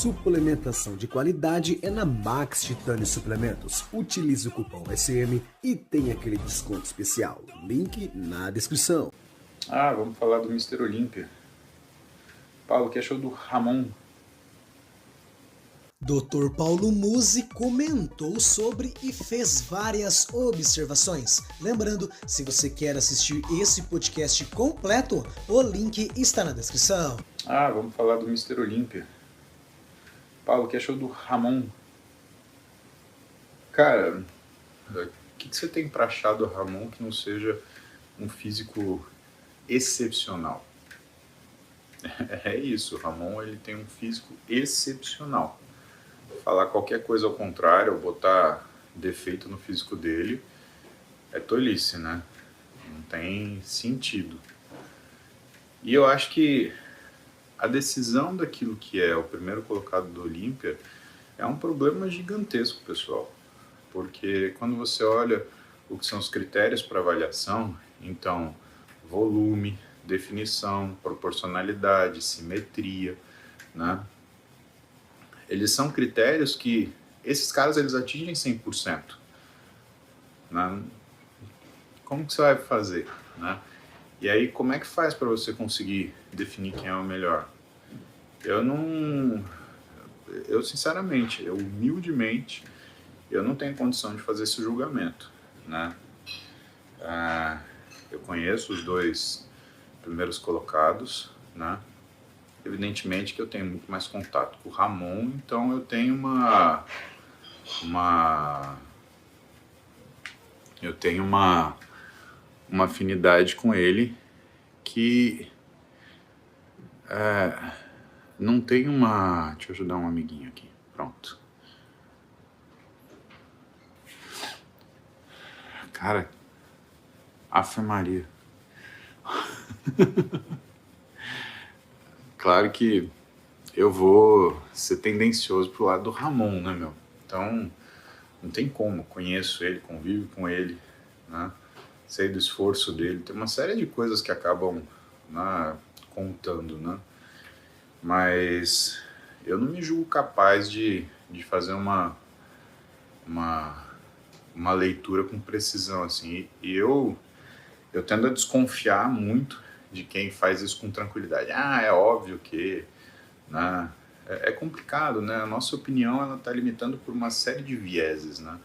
Suplementação de qualidade é na Max Titânio Suplementos. Utilize o cupom SM e tem aquele desconto especial. Link na descrição. Vamos falar do Mr. Olímpia. Paulo, o que achou do Ramon? Dr. Paulo Musi comentou sobre e fez várias observações. Lembrando, se você quer assistir esse podcast completo, o link está na descrição. Vamos falar do Mr. Olímpia. Paulo, o que achou do Ramon? Cara, o que você tem pra achar do Ramon que não seja um físico excepcional? É isso, o Ramon ele tem um físico excepcional. Falar qualquer coisa ao contrário, ou botar defeito no físico dele, é tolice, né? Não tem sentido. E eu acho que a decisão daquilo que é o primeiro colocado do Olímpia é um problema gigantesco, pessoal. Porque quando você olha o que são os critérios para avaliação, então, volume, definição, proporcionalidade, simetria, né? Eles são critérios que esses caras eles atingem 100%. Né? Como que você vai fazer? Né? E aí, como é que faz para você conseguir definir quem é o melhor? Eu sinceramente, humildemente, eu não tenho condição de fazer esse julgamento. Né? Eu conheço os dois primeiros colocados, né? Evidentemente que eu tenho muito mais contato com o Ramon, então eu tenho uma afinidade com ele que não tem uma... Deixa eu ajudar um amiguinho aqui. Pronto. Cara, Ave Maria. Claro que eu vou ser tendencioso pro lado do Ramon, né, meu? Então, não tem como. Conheço ele, convivo com ele, né? Sei do esforço dele. Tem uma série de coisas que acabam, né, contando, né? Mas eu não me julgo capaz de fazer uma leitura com precisão, assim. E eu tendo a desconfiar muito de quem faz isso com tranquilidade. É óbvio que... Né? É complicado, né? A nossa opinião ela está limitando por uma série de vieses, né?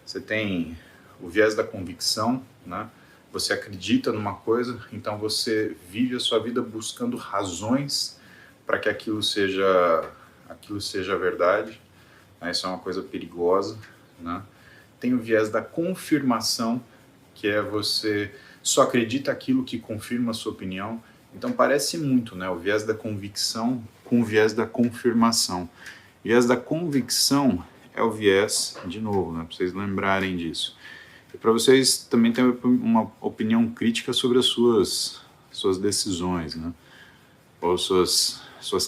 Você tem o viés da convicção, né? Você acredita numa coisa, então você vive a sua vida buscando razões para que aquilo seja verdade. Né? Isso é uma coisa perigosa, né? Tem o viés da confirmação, que é você só acredita aquilo que confirma a sua opinião. Então parece muito, né, o viés da convicção com o viés da confirmação. O viés da convicção é o viés, de novo, né, para vocês lembrarem disso. E para vocês também terem uma opinião crítica sobre as suas decisões, né, ou suas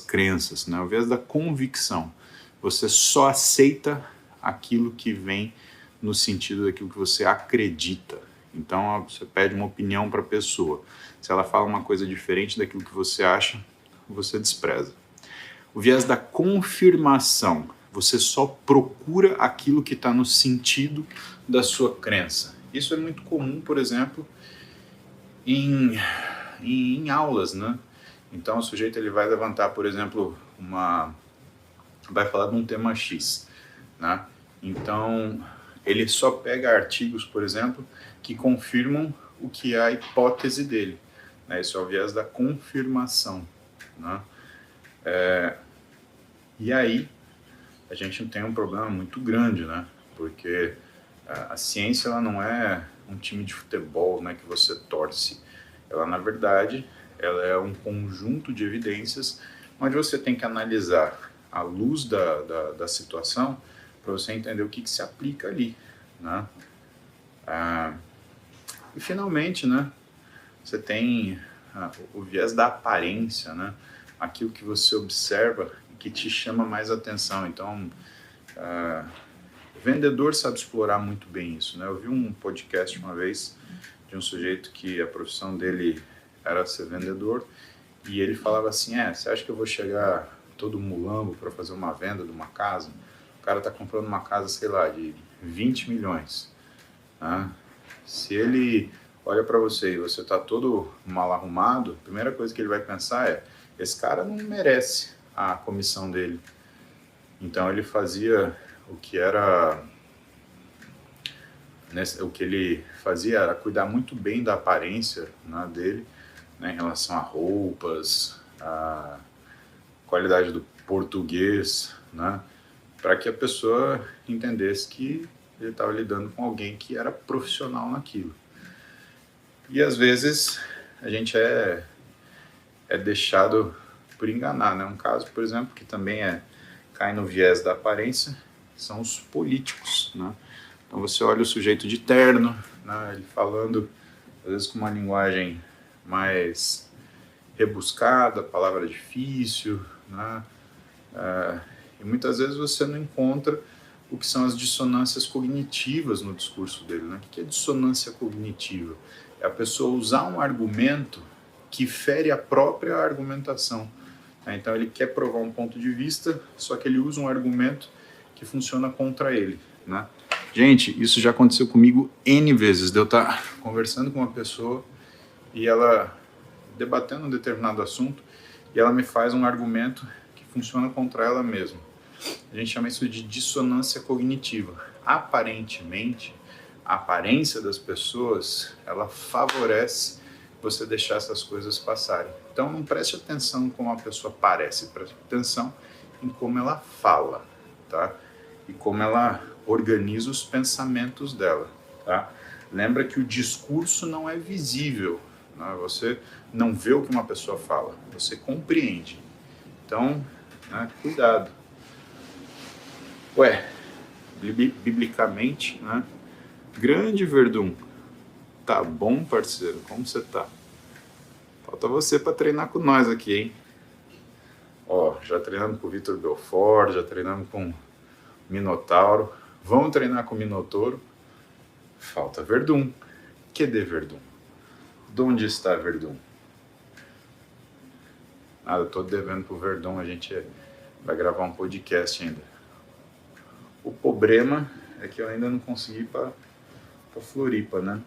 crenças. Né, o viés da convicção. Você só aceita aquilo que vem no sentido daquilo que você acredita. Então, você pede uma opinião para a pessoa. Se ela fala uma coisa diferente daquilo que você acha, você despreza. O viés da confirmação. Você só procura aquilo que está no sentido da sua crença. Isso é muito comum, por exemplo, em aulas, né? Então, o sujeito ele vai levantar, por exemplo, vai falar de um tema X, né? Então, ele só pega artigos, por exemplo, que confirmam o que é a hipótese dele. Né? Isso é o viés da confirmação. Né? E aí, a gente tem um problema muito grande, né? Porque a ciência ela não é um time de futebol, né, que você torce. Ela, na verdade, ela é um conjunto de evidências onde você tem que analisar à luz da situação para você entender o que se aplica ali. Né? E finalmente, né, você tem o viés da aparência, né? Aquilo que você observa e que te chama mais atenção. Então, o vendedor sabe explorar muito bem isso. Né? Eu vi um podcast uma vez de um sujeito que a profissão dele era ser vendedor e ele falava assim, você acha que eu vou chegar todo mulambo para fazer uma venda de uma casa. O cara está comprando uma casa, sei lá, de 20 milhões. Né? Se ele olha para você e você está todo mal arrumado, a primeira coisa que ele vai pensar é: esse cara não merece a comissão dele. Então ele fazia o que ele fazia era cuidar muito bem da aparência, né, dele, né, em relação a roupas, a qualidade do português, né, para que a pessoa entendesse que ele estava lidando com alguém que era profissional naquilo. E às vezes a gente é deixado por enganar, né? Um caso, por exemplo, que também cai no viés da aparência, são os políticos, né? Então você olha o sujeito de terno, né, ele falando, às vezes com uma linguagem mais rebuscada, palavra difícil, né? E muitas vezes você não encontra o que são as dissonâncias cognitivas no discurso dele, né? O que é dissonância cognitiva? É a pessoa usar um argumento que fere a própria argumentação. Então ele quer provar um ponto de vista, só que ele usa um argumento que funciona contra ele, né? Gente, isso já aconteceu comigo N vezes, de eu estar conversando com uma pessoa e ela debatendo um determinado assunto e ela me faz um argumento que funciona contra ela mesma. A gente chama isso de dissonância cognitiva. Aparentemente, a aparência das pessoas, ela favorece você deixar essas coisas passarem. Então não preste atenção em como a pessoa parece, preste atenção em como ela fala, tá? E como ela organiza os pensamentos dela, tá? Lembra que o discurso não é visível, né? Você não vê o que uma pessoa fala, você compreende. Então, né, cuidado. Biblicamente, né? Grande Verdun, tá bom, parceiro? Como você tá? Falta você para treinar com nós aqui, hein? Ó, já treinamos com o Vitor Belfort, já treinamos com o Minotauro. Vamos treinar com o Minotouro. Falta Verdun. Cadê Verdun? De onde está Verdun? Nada, eu tô devendo pro Verdun, a gente vai gravar um podcast ainda. O problema é que eu ainda não consegui ir pra Floripa, né?